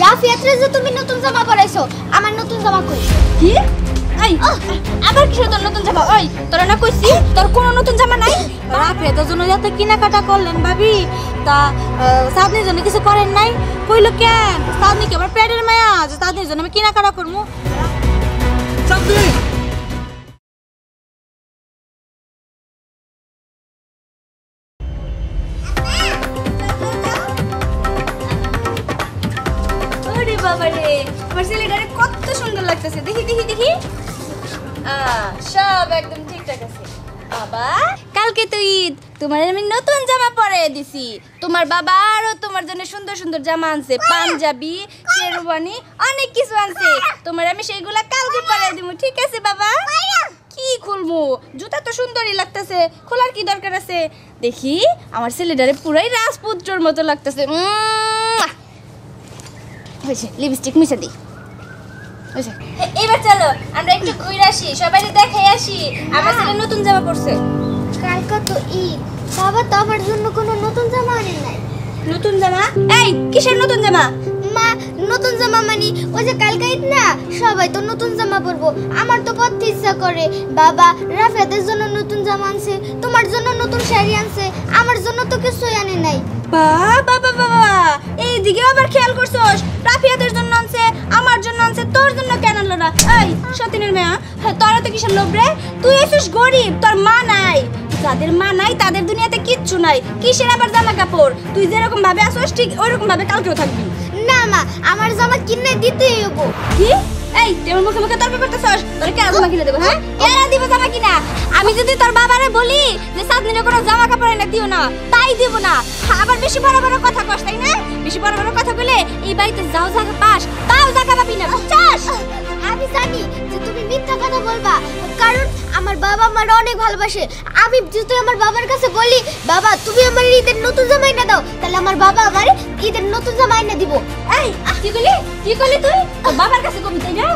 রাফিয়াতরে যে তুমি নতুন জামা পরাইছো, আমার নতুন জামা কই? কি? এই আবার কিসের তোর নতুন জামা? ওই তোরা না কইছি তোর কোনো নতুন জামা নাই? রাফিয়াতের জন্য যত কেনাকাটা করলেন ভাবি, তা সাদনির জন্য কিছু করেন নাই? কইলো কেন? সাদনি কি আবার পেটের মায়া যে সাদনির জন্য আমি কেনাকাটা করবো? সাদনি বাবারে আমার ছেলেটারে কত সুন্দর লাগতেছে, দেখি দেখি দেখি। সব একদম ঠিকঠাক আছে। বাবা কালকে তো ঈদ, তোমার আমি নতুন জামা পরে দিছি। তোমার বাবা আরো তোমার জন্য সুন্দর সুন্দর জামা আনছে, পাঞ্জাবি, শেরওয়ানি, অনেক কিছু আনছে। তোমার আমি সেইগুলা কালকে পরে দিব, ঠিক আছে বাবা? কি খুলবো? জুতা তো সুন্দরই লাগতেছে, খোলার কি দরকার আছে? দেখি আমার ছেলেটারে পুরাই রাজপুত্রর মতো লাগতেছে। লিপস্টিক মিশা দিই। এবার চলো আমরা একটু ঘুরে আসি, সবাই দেখাই আসি আমার ছেলে নতুন জামা পরছে। কালকে তো ঈদ, বাবা তো আমার জন্য কোনো নতুন জামা আনে নাই। নতুন জামা? এই কিসের নতুন জামা? মা নতুন জামা মানে ওই যে কালকে ঈদ না, সবাই তো নতুন জামা পরবো, আমার তো পরতে ইচ্ছা করে। বাবা রাফিয়াতের জন্য নতুন জামা আনছে, তোমার জন্য নতুন শাড়ি আনছে, আমার জন্য তো কিছুই আনে নাই। বাবা বাবা এইদিকে আবার খেয়াল করছস? রাফিয়াতের জন্য আনছে, আমার জন্য আনছে, তোর জন্য কেন আনলো না? এই সতীনের মেয়া, তোরা তো কিসের লোভ রে? তুই এসেছিস গরিব, তোর মা নাই। যাদের মা নাই তাদের দুনিয়াতে কিচ্ছু নাই, কিসের আবার জামা কাপড়? তুই যেরকম ভাবে আসছিস ঠিক ওইরকম ভাবে কালকেও থাকবি। না মা, আমার জামা কিনে দিতেই হবো। কি? এই তেমন মুখে মুখে তর্ক করতেছস? তোর কেন জামা কিনে দেব? হ্যাঁ কেন দিব জামা কিনা? আমি যদি তোর বাবারে বলি যে সাদনিরে কোনো জামা কাপড় এনে দিও না, তাই দিব না। আবার বেশি বড় বড় কথা কস, তাই না? বেশি বড় বড় কথা বলে এই বাড়িতে যাও জায়গা পাস, তাও জায়গা পাবি না, বুঝছস? আমি জানি যে তুমি মিথ্যা কথা বলবা, কারণ আমার বাবা আমার অনেক ভালোবাসে। আমি যদি আমার বাবার কাছে বলি বাবা তুমি আমার ঈদের নতুন জামা এনে দাও, তাহলে আমার বাবা আমার ঈদের নতুন জামা এনে দিব। এই কি কইলি? কি কইলি তুই? তোর বাবার কাছে কবি, তাই না?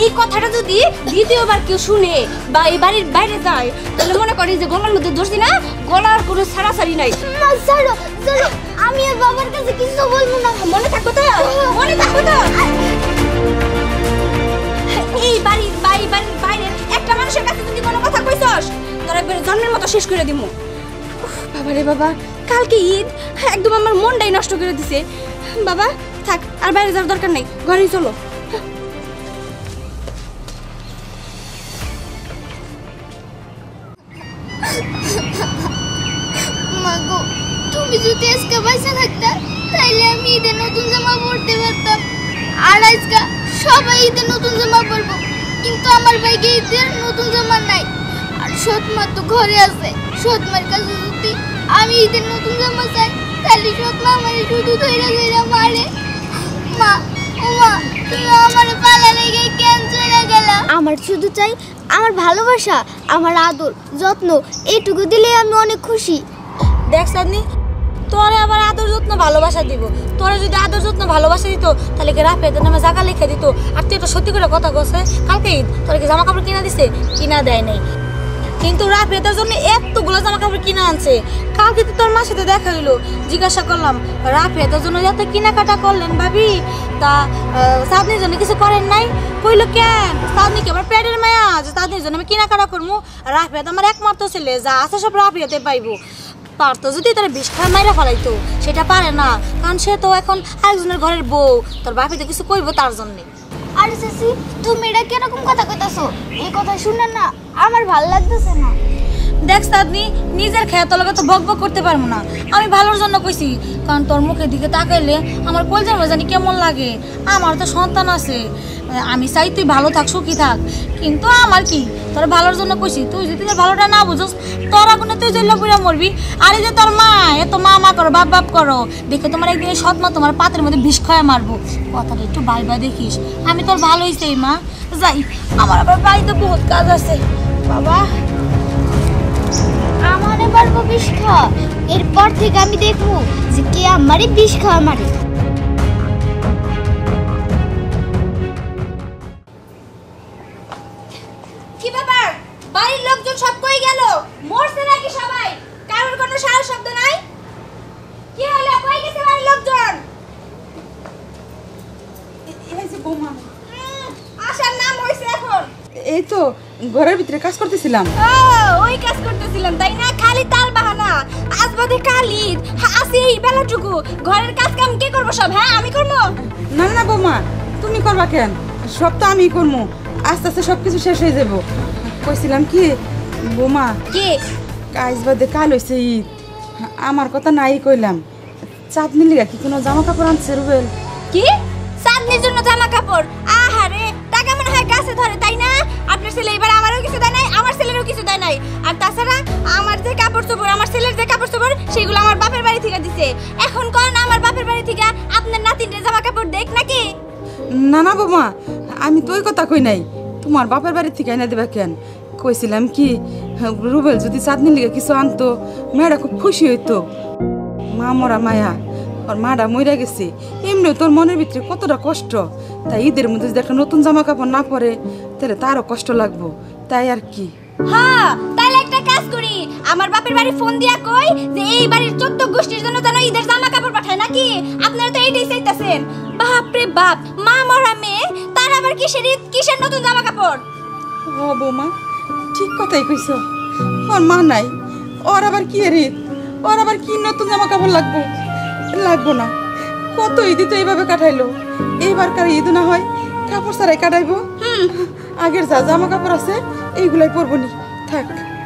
এই কথাটা যদি দ্বিতীয়বার কেউ শুনে বা এই বাড়ির বাইরে যায়, তাহলে মনে করি যে গলার মধ্যে ধরছি না, গলার কোনো ছাড়াছাড়ি নাই। মা ছাড়ো ছাড়ো, আমি আর বাবার কাছে কিছু বলবো না। মনে থাকবো তো? মনে থাকবো তো? এই বাড়ির বাইরে একটা মানুষের কাছে যদি কোনো কথা কইছস, তোর একবার জন্মের মতো শেষ করে দিমু। বাবা রে বাবা, কালকে ঈদ, একদম আমার মনটাই নষ্ট করে দিছে। বাবা থাক, আর বাইরে যাওয়ার দরকার নেই, ঘরেই চলো। মা গো, তুমি যদি আজকে বাইসা থাকতা তাইলে আমি ঈদের নতুন জামা পরতে পারতাম, আর আজকে সবাই ঈদের নতুন জামা পরবো, কিন্তু আমার ভাইকে ঈদের নতুন জামা নাই। আর সৎমা তো ঘরে আছে, সৎমার কাছে যদি আমি ঈদের নতুন জামা চাই তাহলে সৎমা আমার শুধু ধইরা ধইরা মারে। মা ও মা, তুমি আমার পালা লেগে কেন চলে গেলা? আমার শুধু চাই আমার ভালোবাসা, আমার আদর যত্ন, এইটুকু দিলে আমি অনেক খুশি। দেখ সাদনি, তোরে আবার আদর যত্ন ভালোবাসা দিব। তোরে যদি আদর যত্ন ভালোবাসা দিত তাহলে কি রাফিয়াতের নামে জায়গা লিখে দিত? আর তুই তো সত্যি করে কথা কছে, কালকে ঈদ, তোর কি জামা কাপড় কিনা দিছে? কিনা দেয় নাই, কিন্তু রাফিয়াতের জন্য এতগুলো জামা কাপড় কিনা আনছে। কালকে তো তোর মার সাথে দেখা হইলো, জিজ্ঞাসা করলাম রাফিয়াতের জন্য যত কেনাকাটা করলেন ভাবি, তা সাদনির জন্য কিছু করেন নাই? কইলো কেন? সাদনি কি আবার পেটের মায়া যে সাদনির জন্য আমি কেনাকাটা করবো? রাফিয়াত আমার একমাত্র ছেলে, যা আছে সব রাফিয়াতে পাইবো। পারতো যদি তার বিষ খাওয়া মাইরা ফেলাইতো, সেটা পারে না, কারণ সে তো এখন আরেকজনের ঘরের বউ। তোর বাপি তো কিছু কইবো তার জন্যে। আরে চাচি, তুমি এটা কিরকম কথা কইতাছো? এই কথা শুনে না আমার ভালো লাগতেছে না। দেখ সাদনি, নিজের খেয়ে তোর লগে তো বক বক করতে পারবো না। আমি ভালোর জন্য কইছি, কারণ তোর মুখের দিকে তাকাইলে আমার কলজার মধ্যে জানি কেমন লাগে। আমার তো সন্তান আছে, আমি চাই তুই ভালো থাক, সুখী থাক, কিন্তু আমার কি, তোর ভালোর জন্য কইছি। তুই যদি তোর ভালোটা না বুঝোস, তোর আগুনে তুই জেলা পুরা মরবি। আর এই যে তোর মা, এত মা মা করো, বাপ বাপ করো, দেখে তোমার একদিন সৎ মা তোমার পাতের মধ্যে বিষ খাওয়া মারবো। কথাটা একটু বাইবা দেখিস। আমি তোর ভালোই চাই মা, যাই, আমার আবার বাড়িতে বহুত কাজ আছে। বাবা আমার এবার বিষ খাওয়া, এরপর থেকে আমি দেখবো যে কে আমারই বিষ খাওয়া মারে। কি ব্যাপার, বাড়ির লোকজন সব কই গেল? মরছে নাকি সবাই? কারোর কোনো সাহস শব্দ নাই? কি হলো, কই গেছে বাড়ির লোকজন? আসার নাম হইছে এখন। এই তো ঘরের ভিতরে কাজ করতেছিলাম। ওই কাজ করতেছিলাম তাই না? খালি তাল বাহানা। আজ বাদে কালি আসি এই বেলাটুকু ঘরের কাজ কাম কে করবো সব? হ্যাঁ আমি করবো। না না বৌমা, তুমি করবা কেন? সব তো আমি করবো। আস্তে আস্তে সবকিছু শেষ হয়ে যাব। কইছিলাম কি বৌমা, কি কাজ বাদে কাল হইছে ঈদ, আমার কথা নাই কইলাম। চাঁদনি লিগা কি কোনো জামা কাপড় আনছে রুবেল? কি চাঁদনির জন্য জামা কাপড়? আহারে টাকা মনে হয় গাছে ধরে তাই না? আপনার ছেলে এবার আমারও কিছু দেয় নাই, আমার ছেলেরও কিছু দেয় নাই। আর তাছাড়া আমার যে কাপড় চোপড়, আমার ছেলের যে কাপড় চোপড় সেগুলো আমার বাপের বাড়ি থেকে দিছে। এখন কোন আমার বাপের বাড়ি থেকে আপনার নাতিনের জামা কাপড় দেখ নাকি? না না বৌমা, আমি তো ওই কথা কই নাই। তোমার বাপের বাড়ি থেকে এনে দেবা কেন? কইছিলাম কি রুবেল যদি চাঁদনি লিগা কিছু আনতো মেয়েরা খুব খুশি হইতো। মা মরা মায়া, ওর মাটা মইরা গেছে। এমনিও তোর মনের ভিতরে কতটা কষ্ট, তাই ঈদের মধ্যে যদি একটা নতুন জামা কাপড় না পরে তাহলে তারও কষ্ট লাগবো। তাই আর কি। হ্যাঁ তাহলে একটা কাজ করি, আমার বাপের বাড়ি ফোন দিয়া কই যে এই বাড়ির 14 গোষ্ঠীর জন্য যেন ঈদের জামা কাপড় পাঠায় নাকি? আপনারা তো এইটাই চাইতাছেন। বাপ রে বাপ, মা মরা মেয়ে, তার আবার কিসের ঈদ, কিসের নতুন জামা কাপড়? ও বৌমা ঠিক কথাই কইছ। ওর মা নাই, ওর আবার কি ঈদ, ওর আবার কি নতুন জামা কাপড় লাগবো? লাগবো না। কত ঈদই তো এইভাবে কাটাইলো, এইবার কার ঈদ না হয় কাপড় ছাড়াই কাটাইবো। আগের যা জামা কাপড় আছে এইগুলাই পরবো নি। থাক।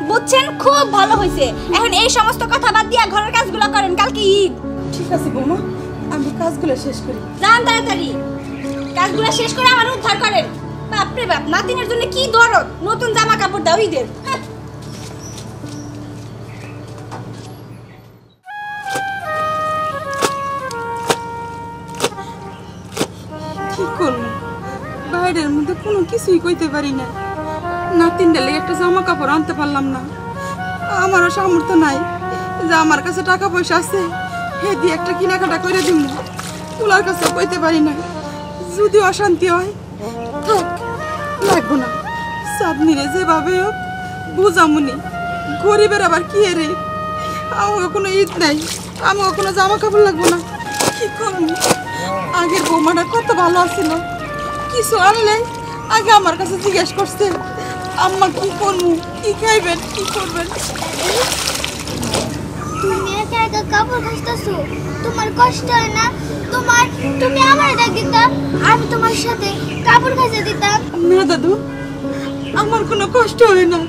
বুঝছেন, খুব ভালো হয়েছে। এখন এই সমস্ত কথা বাদ দিয়া ঘরের কাজগুলো করেন, কালকে ঈদ। ঠিক আছে বৌমা, আমি কাজগুলো শেষ করি। যান তাড়াতাড়ি, কাজগুলো শেষ করে আমার উদ্ধার করেন। বাপ রে বাপ, নাতিনের জন্য কি দরদ, নতুন জামা কাপড় দাও ঈদের। হ্যাঁ। কি করবো, বাইরের মধ্যে কোনো কিছুই কইতে পারি না। নাতিন ডালে একটা জামা কাপড় আনতে পারলাম না। আমারও সামর্থ্য নাই যে আমার কাছে টাকা পয়সা আছে হে দিয়ে একটা কেনাকাটা করে দিব। তোলার কাছে কইতে পারি না, যদি অশান্তি হয় থাক, লাগবো না। চাঁদনিরে যেভাবে হোক বুঝামুনি, গরিবের আবার কি রে, আমাকে কোনো ঈদ নাই, আমাকে কোনো জামা কাপড় লাগবো না। কি করবো, আগের বৌমাটা কত ভালো আছিল, কিছু আনলে আগে আমার কাছে জিজ্ঞেস করছে আম্মা কি করবো, কি খাইবেন, কি করবেন। তুমি একা একা কাপড় খুঁজতেছো, তোমার কষ্ট হয় না? তুমি আমার ডাক দিতা, আমি তোমার সাথে কাপড় খুঁজে দিতাম। না দাদু, আমার কোনো কষ্ট হয় না,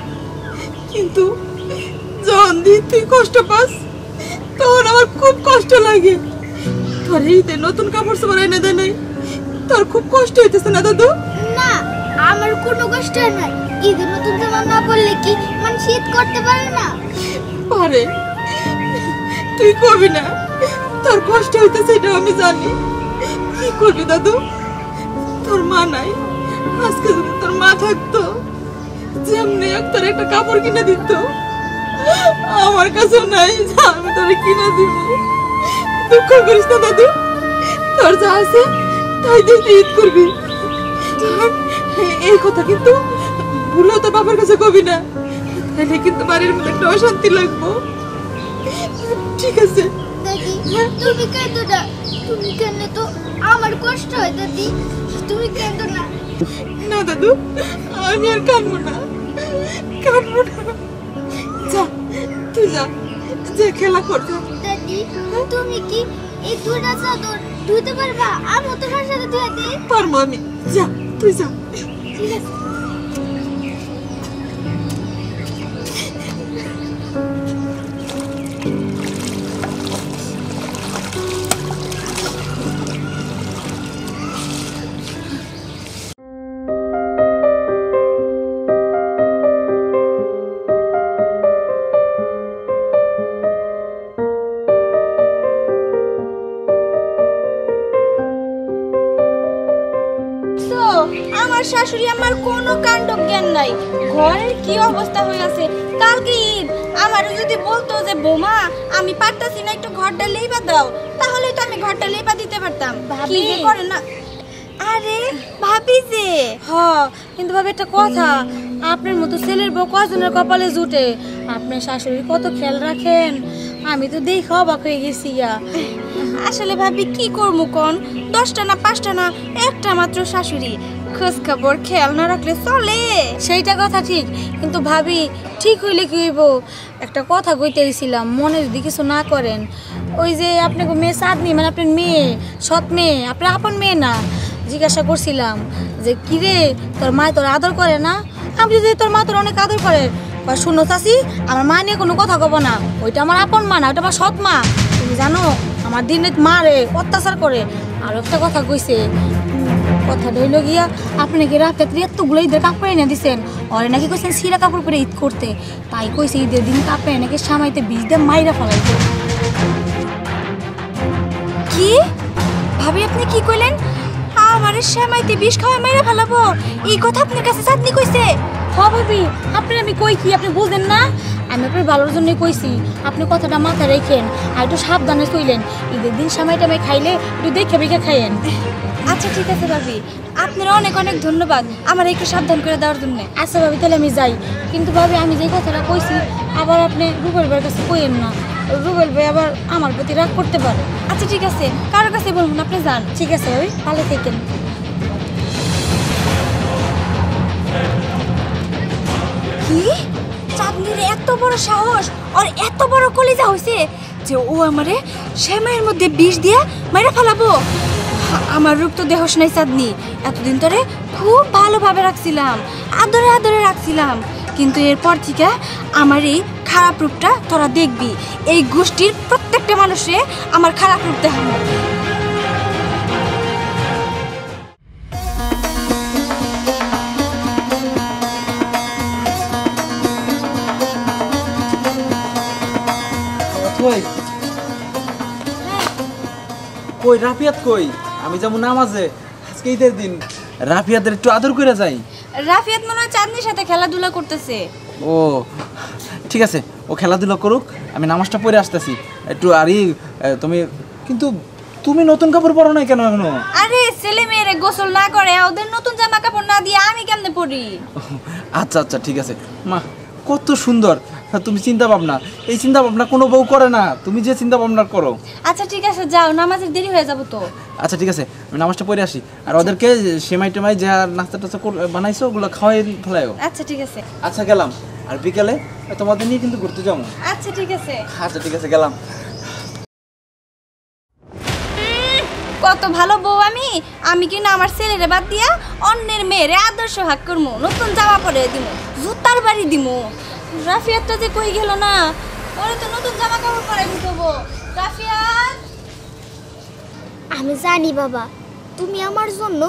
কিন্তু যখন তুই কষ্ট পাস তখন আমার খুব কষ্ট লাগে। তোর ঈদে নতুন কাপড় চোপড় এনে দেয় নাই, তোর খুব কষ্ট হইতেছে না দাদু? না, আমার কোনো কষ্ট হয় না। ঈদের নতুন জামা না পরলে কি মানুষ ঈদ করতে পারে না? পারে, তুই করবি না, তোর কষ্ট হইতেছে এটা আমি জানি। কি করবি দাদু, তোর মা নাই। আজকে যদি তোর মা থাকতো, যেমনি তোর একটা কাপড় কিনে দিত, আমার কাছে নাই, আমি তোরে কিনে দিব। দুঃখ করিস না দাদু, তোর যা আছে তাই দিয়ে তুই ঈদ করবি। এই কথা কিন্তু ভুলেও তোর বাবার কাছে কবি না, তাহলে কিন্তু বাড়ির মধ্যে একটা অশান্তি লাগবো। ঠিক আছে? দাদি, তুমি কেঁদো না। তুমি কেন তো আমার কষ্ট হয় দাদি, তুমি কেঁদো না। না দাদু, আমি আর কাঁদবো না, কাঁদবো না। যা, তুই যা, যে খেলা করতে। দাদি, তুমি কি এই দুটা চাদর ধুতে পারবা? আমি তোমার সাথে ধুয়ে দিই। পারবো আমি, যা তুই যা। ঠিক আছে। আমার শাশুড়ি আমার কোনো কাণ্ড জ্ঞান নাই, ঘরের কি অবস্থা হয়ে আছে। কালকে ঈদ, আমার যদি বলতো যে বোমা আমি পারতাছি না, একটু ঘরটা লেপা দাও, তাহলে তো আমি ঘরটা লেপা দিতে পারতাম। কি যে করে না। আরে ভাবি যে কিন্তু ভাবে একটা কথা, আপনার মতো ছেলের বউ কজনের কপালে জুটে? আপনার শাশুড়ি কত খেয়াল রাখেন, আমি তো দেখে অবাক হয়ে গেছি। আসলে ভাবি কি করবো কোন 10টা না 5টা না একটা মাত্র শাশুড়ি খোঁজ খবর খেয়াল না রাখলে চলে। সেইটা কথা ঠিক, কিন্তু ভাবি ঠিক হইলে কি হইব? একটা কথা কইতে গেছিলাম, মনে যদি কিছু না করেন। ওই যে আপনাকে মেয়ে চাঁদনি, মানে আপনার মেয়ে, সৎ মেয়ে, আপনার আপন মেয়ে না, জিজ্ঞাসা করছিলাম যে কিরে তোর মা তোর আদর করে না? আমি যদি তোর মা তোর অনেক আদর করে, শুনো চাচি আমার মা নিয়ে কোনো কথা কব না, ওইটা আমার আপন মা না, ওইটা আমার সৎ মা। তুমি জানো আমার দিনে মারে অত্যাচার করে। আর একটা কথা কইছে, কথা রইল গিয়া আপনি নাকি রাফিয়াত এতগুলো ঈদের কাপড় এনে দিচ্ছেন, ওরে নাকি কইছেন সিরা কাপড় পরে ঈদ করতে, তাই কইছে ঈদের দিন কাপড় নাকি সামাইতে বিষ দিয়ে মাইরা ফেলাইতে। কি ভাবি আপনি কি কইলেন? আমারে শ্যামাইতে বিষ খাওয়া মাইরা ফেলাবো? এই কথা আপনার কাছে চাঁদনি কইছে? হ ভাবি, আপনি আমি কই কি আপনি বুঝেন না? আমি আপনার ভালোর জন্যই কইছি, আপনি কথাটা মাথায় রেখেন আর একটু সাবধানে চইলেন। ঈদের দিন সামাই টামাই খাইলে একটু দেখে বেখে খাইয়েন। আচ্ছা ঠিক আছে ভাবি, আপনারা অনেক অনেক ধন্যবাদ আমার একটু সাবধান করে দেওয়ার জন্য। আচ্ছা ভাবি তাহলে আমি যাই, কিন্তু ভাবি আমি যে কথাটা কইছি আবার আপনি রুবেল ভাইয়ের কাছে কইেন না, রুবেল ভাই আবার আমার প্রতি রাগ করতে পারে। আচ্ছা ঠিক আছে, কারোর কাছে বলুন, আপনি যান। ঠিক আছে ভাবি, ভালো থাকেন। কি চাঁদনির এত বড় সাহস আর এত বড় কলিজা হইছে যে ও আমারে শ্যামাইয়ের মধ্যে বিষ দিয়ে মাইরা ফেলাবো? আমার রূপ তো দেহস নাই চাঁদনি, এতদিন ধরে খুব ভালোভাবে রাখছিলাম, আদরে আদরে রাখছিলাম, কিন্তু এরপর থেকে আমার এই খারাপ রূপটা তোরা দেখবি। এই গোষ্ঠীর প্রত্যেকটা মানুষে আমার খারাপ রূপ দেখাবো। কই রাফিয়াত কই? আমি যেমন নামাজে, আজকে ঈদের দিন, রাফিয়াতের একটু আদর করে যাই। রাফিয়াত মনে হয় চাঁদনির সাথে খেলাধুলা করতেছে। ও ঠিক আছে, ও খেলাধুলা করুক, আমি নামাজটা পড়ে আসতেছি একটু। আরে তুমি কিন্তু তুমি নতুন কাপড় পরো নাই কেন এখনো? আরে ছেলে মেয়েরে গোসল না করে ওদের নতুন জামা কাপড় না দিয়ে আমি কেমনে পরি? আচ্ছা আচ্ছা ঠিক আছে মা, কত সুন্দর তুমি চিন্তা ভাবনা। এই চিন্তা ভাবনা কোনো বউ করে না, তুমি যে চিন্তা ভাবনা করো। আচ্ছা ঠিক আছে যাও, নামাজের দেরি হয়ে যাবো তো। আচ্ছা ঠিক আছে, আমি নামাজটা পড়ে আসি, আর ওদেরকে সেমাই টেমাই যা নাস্তা টাস্তা বানাইছো ওগুলো খাওয়াই ফেলাইও। আচ্ছা ঠিক আছে। আচ্ছা গেলাম, আর বিকালে তোমাদের নিয়ে কিন্তু ঘুরতে যাবো। আচ্ছা ঠিক আছে। আচ্ছা ঠিক আছে গেলাম। কত ভালো বউ আমি, আমি কিনা আমার ছেলেরে বাদ দিয়া অন্যের মেয়েরে আদর্শ হাক করবো, নতুন জামা পরে দিব, জুতার বাড়ি দিব। রাফিয়াতটা যে কই গেল না, ওরে তো নতুন জামা কাপড় পরে দিতে হবো। রাফিয়াত, আমি জানি বাবা তুমি আমার জন্য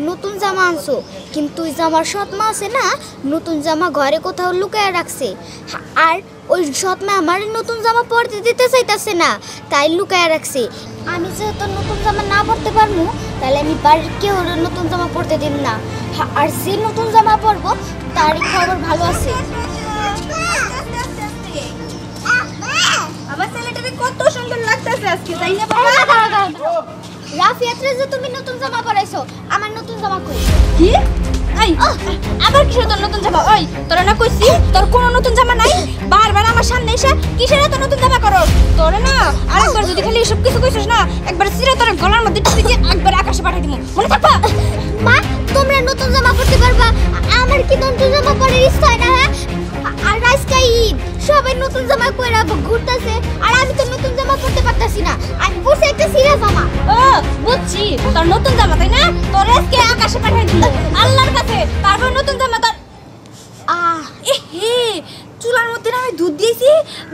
নতুন জামা আনছো, কিন্তু ওই জামার সৎমা আছে না, নতুন জামা ঘরে কোথাও লুকায় রাখছে, আর ওই সৎমা আমার নতুন জামা পরতে দিতে চাইতেছে না, তাই লুকায় রাখছে। আমি যেহেতু নতুন জামা না পরতে পারবো, তাহলে আমি বাড়ির কেউ নতুন জামা পরতে দিন না, আর যে নতুন জামা পরবো তারই খবর ভালো আছে। আমার ছেলেটাকে কত সুন্দর লাগতেছে আজকে, তাই না বাবা? রাফিয়াতরে যে তুমি নতুন জামা পরাইছো, আমার নতুন জামা কই? কি? এই আবার কিসের তোর নতুন জামা? ওই তোরা না কইছি তোর কোনো নতুন জামা নাই, বারবার আমার সামনে এসে কিসের এত নতুন জামা করো? তোরে না আরেকবার যদি খালি এসব কিছু কইছিস না, একবার সিরা তোর গলার মধ্যে টিপে একবার আকাশে পাঠিয়ে দিব, মনে থাকবা? মা তোমরা নতুন জামা পরতে পারবা, আমার কি নতুন জামা পরার ইচ্ছা হয় না? হ্যাঁ, আর আজকে ঈদ, সবাই নতুন জামা পরে ঘুরতেছে, আর আমি তো নতুন জামা পরতে পারতাছি না, আমি পরছি একটা সিরা জামা। ও বুঝছি, তোর নতুন জামা তাই না, তোর আজকে আকাশে পাঠিয়ে দিব আল্লাহর কাছে, তারপর নতুন জামা তোর। হে চুলার মধ্যে আমি দুধ দিয়েছি,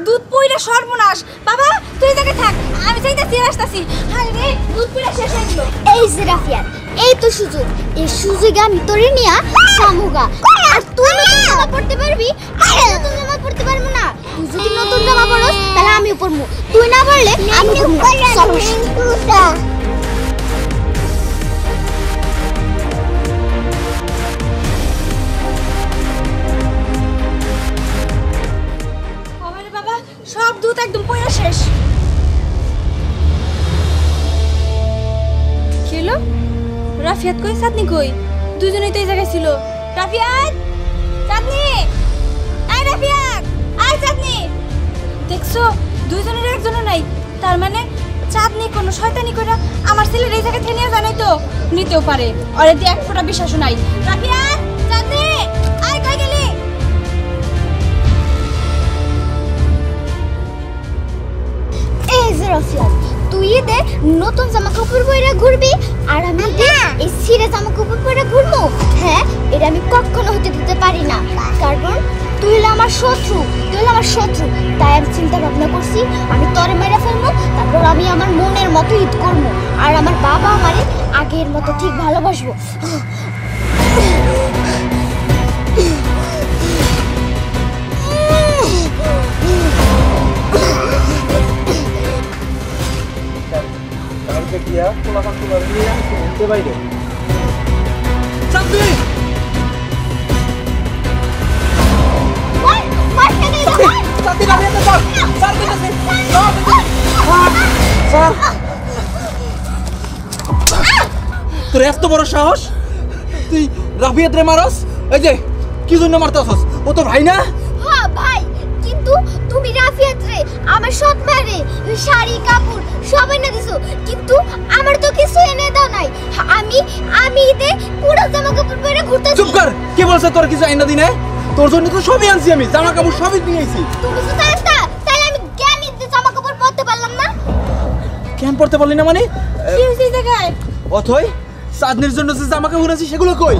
দুধ পইরা সর্বনাশ। বাবা তুই জায়গায় থাক, আমি চাইতেছি আসতেছি। আরে রে দুধ পইরা শেষ হয়ে গেল। এই যে রাফিয়াত, এই তো সুযোগ, এই সুযোগে আমি তোরে নিয়া সামুগা, আর তুই নতুন জামা পরতে পারবি, আমি নতুন জামা পরতে পারবো না। তুই যদি নতুন জামা পরস তাহলে আমি পরবো, তুই না পারলে আমি পরবো। বাবা সব দুধ একদম পইরা শেষ। কি হলো? রাফিয়াত কই, চাঁদনি কই? দুজনেই তো এই জায়গায় ছিল। রাফিয়াত, চাঁদনি, আয় রাফিয়াত, আয় চাঁদনি। দেখছো দুইজনের একজনও নাই, তার মানে চাঁদনি কোনো শয়তানি করে আমার ছেলের এই জায়গায় নিয়ে জানাই তো নিতেও পারে ওরে দিয়ে এক ফোঁটা বিশ্বাস নাই। রাফিয়া চাঁদনি আয় কই গেলি? এই যে রফিয়াত, তুই ঈদে নতুন জামা কাপড় পরে ঘুরবি আর আমি ঈদে এই ছিঁড়ে জামা কাপড় পরে ঘুরবো? হ্যাঁ, এটা আমি কখনো হতে দিতে পারি না, কারণ তুই হলো আমার শত্রু, তুই হলো আমার শত্রু। তাই আমি চিন্তা ভাবনা করছি আমি তোরে মেরে ফেলবো, তারপর আমি আমার মনের মতো ঈদ করবো আর আমার বাবা আমারে আগের মতো ঠিক ভালোবাসবো। তোর এত বড় সাহস, তুই রাফিয়াত রে মারস? এই যে কি জন্য মারতাছস? ও তো ভাই না? হ্যাঁ ভাই, কিন্তু তুমি রাফিয়াত রে আমার সব মারে শাড়ি কাপড় সব এনে দিছো, কিন্তু আমার তো কিছু এনে দাও নাই। আমি ঈদে পুরো জামা কাপড় পরে ঘুরতেছি। চুপ কর, কে বলছে তোর কিছু আইনা দি নাই? তোর জন্য তো সবই আনছি আমি, জামা কাপড় সবই নিয়ে আইছি। তুমি তো জানতা, তাই আমি জ্ঞান ঈদে জামা কাপড় পরতে পারলাম না। কেন পড়তে পারলি না মানে? কি হইছে এই জায়গায়? অথই চাঁদনির জন্য যে জামা কাপড় আছে সেগুলো কই?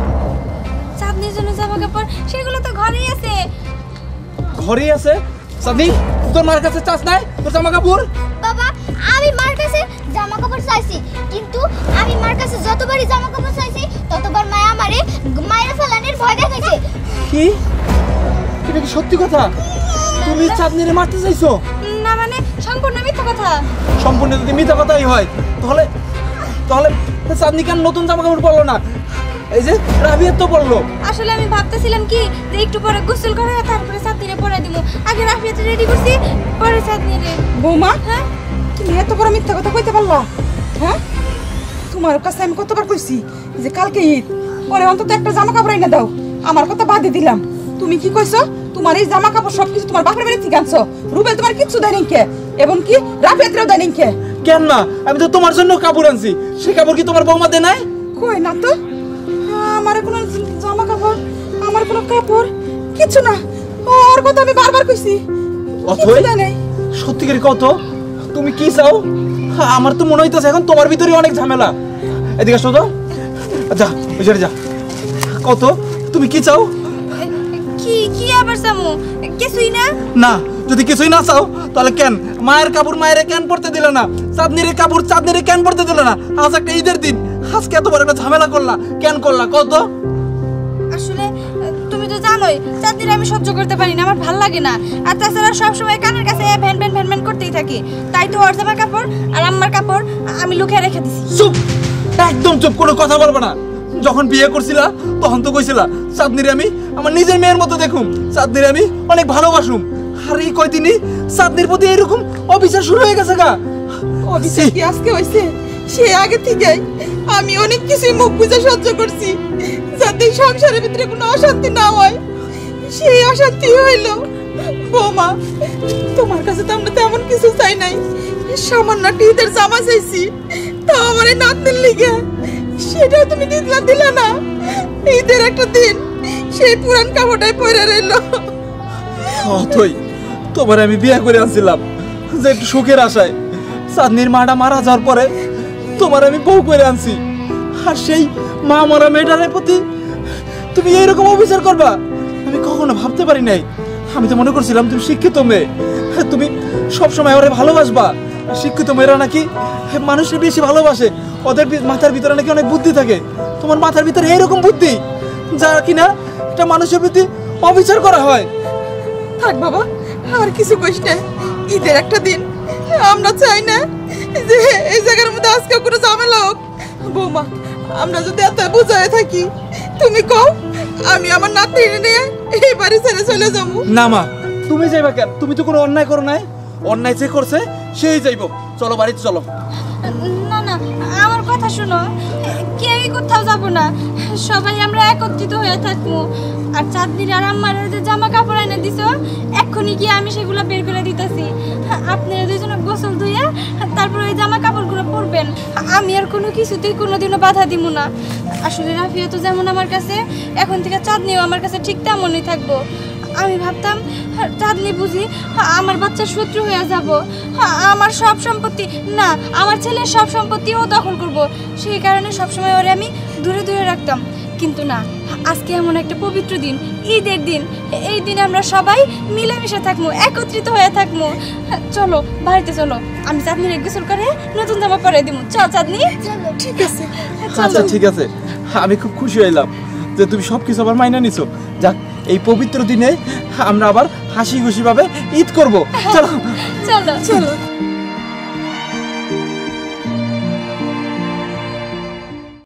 চাঁদনির জন্য জামা কাপড় সেগুলো তো ঘরেই আছে। ঘরেই আছে? চাঁদনি, তোর মার কাছে চাস নাই তোর জামা কাপড়? বাবা, আমি মার কাছে জামা কাপড় চাইছি, কিন্তু আমি মার কাছে যতবারই জামা কাপড় চাইছি ততবার মায়া আমারে মায়ের ফেলানির ভয় দেখাইছে। কি? এটা কি সত্যি কথা? তুমি চাঁদনিরে মারতে চাইছো? না মানে সম্পূর্ণ মিথ্যা কথা। সম্পূর্ণ যদি মিথ্যা কথাই হয় তাহলে তাহলে চাঁদনি কেন নতুন জামা কাপড় পরলো না? এই যে রাবিয়াত তো পরলো। আসলে আমি ভাবতেছিলাম কি যে একটু পরে গোসল করে তারপরে চাঁদনিরে পরাই দিব। আগে রাফিয়াতে রেডি করছি, পরে চাঁদনিরে। বৌমা, হ্যাঁ তুমি এত বড় মিথ্যা কথা কইতে পারলা? হ্যাঁ, তোমার কাছে আমি কতবার কইছি যে কালকে ঈদ, পরে অন্তত একটা জামা কাপড় এনে দাও। আমার কথা বাদে দিলাম, তুমি কি কইছো? তোমার এই জামা কাপড় সবকিছু তোমার বাপের বাড়ি থেকে আনছো। রুবেল তোমার কিচ্ছু দেয় নাই কে, এবং কি রাফিয়াতরেও দেয় নাই কে? কেন না? আমি তো তোমার জন্য কাপড় আনছি, সেই কাপড় কি তোমার বৌমা দেয় নাই? কই না তো, আমার কোনো জামা কাপড়, আমার কোনো কাপড় কিছু না। ওর কথা আমি বারবার কইছি, অথই দেয় নাই। সত্যি করে কত তুমি কি চাও? আমার তো মনে হইতেছে এখন তোমার ভিতরে অনেক ঝামেলা। এদিকে আসো তো, যা ওই যা। কত তুমি কি চাও? কি কি আবার সামু? কিছুই না। না, যদি কিছুই না চাও তাহলে কেন মায়ের কাপড় মায়েরে কেন পরতে দিলে না? চাঁদনির কাপড় চাঁদনিরে কেন পরতে দিলে না? আজ একটা ঈদের দিন, আজকে এত বড় একটা ঝামেলা করলা কেন করলা কত? আসলে তুমি তো জানোই চাঁদনিরে আমি সহ্য করতে পারি না, আমার ভাল লাগে না। আর তাছাড়া সবসময় কানের কাছে ভ্যান ভ্যান ভ্যান ভ্যান করতেই থাকি। তাই তো ওর জামা কাপড় আর আমার কাপড় আমি লুকিয়ে রেখে দিছি। চুপ, একদম চুপ, কোনো কথা বলবে না। যখন বিয়ে করছিলা তখন তো কইছিলা চাঁদনিরে আমি আমার নিজের মেয়ের মতো দেখুম, চাঁদনিরে আমি অনেক ভালোবাসুম। আর এই কয়দিনই চাঁদনির প্রতি এরকম অবিচার শুরু হয়ে গেছে গা। অবিচার কি আজকে হইছে? সে আগে থেকেই আমি অনেক কিছুই মুখ বুঝে সহ্য করছি, যাতে সংসারের ভিতরে কোনো অশান্তি না হয়। সেই অশান্তি হইল। বৌমা, তোমার কাছে তো আমরা তেমন কিছু চাই নাই, সামান্য একটা ঈদের জামা চাইছি, তাও আমার এই নাতনির লিগে। সেটাও তুমি দিলা না। ঈদের একটা দিন সেই পুরান কাপড়টাই পরে রইল। অথই, তোমার আমি বিয়ে করে আনছিলাম যে একটু সুখের আশায়। চাঁদনির মাটা মারা যাওয়ার পরে তোমার আমি বউ করে আনছি, আর সেই মা মরা মেয়েটার প্রতি তুমি এইরকম অবিচার করবা আমি কখনো ভাবতে পারি নাই। আমি তো মনে করছিলাম তুমি শিক্ষিত মেয়ে, তুমি সবসময় ওরে ভালোবাসবা। শিক্ষিত মেয়েরা নাকি মানুষের বেশি ভালোবাসে, ওদের মাথার ভিতরে নাকি অনেক বুদ্ধি থাকে। তোমার মাথার ভিতরে এইরকম বুদ্ধি যা কিনা একটা মানুষের প্রতি অবিচার করা হয়। থাক বাবা, আর কিছু কইস না। ঈদের একটা দিন, আমরা চাই না যে এই জায়গার মধ্যে আজকে কোনো ঝামেলা হোক। বৌমা, আমরা যদি এত বুঝায় থাকি, তুমি কও আমি আমার নাতি নিয়ে এই বাড়ি ছেড়ে চলে যাবো? না মা, তুমি যাইবা কেন? তুমি তো কোনো অন্যায় করো নাই। অন্যায় যে করছে সেই যাইব। চলো বাড়িতে চলো। না না, আমার কথা শোনো, কেউই কোথাও যাবো না। সবাই আমরা একত্রিত হয়ে থাকবো। আর চাঁদনির আর আম্মার যে জামা কাপড় এনে দিছো এক্ষুনি গিয়ে আমি সেগুলো বের করে দিতেছি। আপনারা দুজনে গোসল ধুইয়া তারপর ওই জামা কাপড়গুলো পরবেন। আমি আর কোনো কিছুতেই কোনোদিনও বাধা দিব না। আসলে রাফিয়া তো যেমন আমার কাছে, এখন থেকে চাঁদনিও আমার কাছে ঠিক তেমনই থাকবো। আমি ভাবতাম চাঁদনি বুঝি আমার বাচ্চার শত্রু হয়ে যাব, আমার সব সম্পত্তি না, আমার ছেলের সব সম্পত্তি ও দখল করব, সেই কারণে সবসময় ওরে আমি দূরে দূরে রাখতাম। কিন্তু না, আজকে এমন একটা পবিত্র দিন, ঈদের দিন, এই দিনে আমরা সবাই মিলেমিশে থাকবো, একত্রিত হয়ে থাকবো। চলো বাড়িতে চলো, আমি চাঁদনির গোসল করে নতুন জামা পরে দিব। চল চাঁদনি। ঠিক আছে। আচ্ছা ঠিক আছে, আমি খুব খুশি হইলাম যে তুমি সবকিছু আবার মাইনা নিছো। যাক, এই পবিত্র দিনে আমরা আবার হাসি খুশি ভাবে ঈদ করবো। চলো চলো চলো।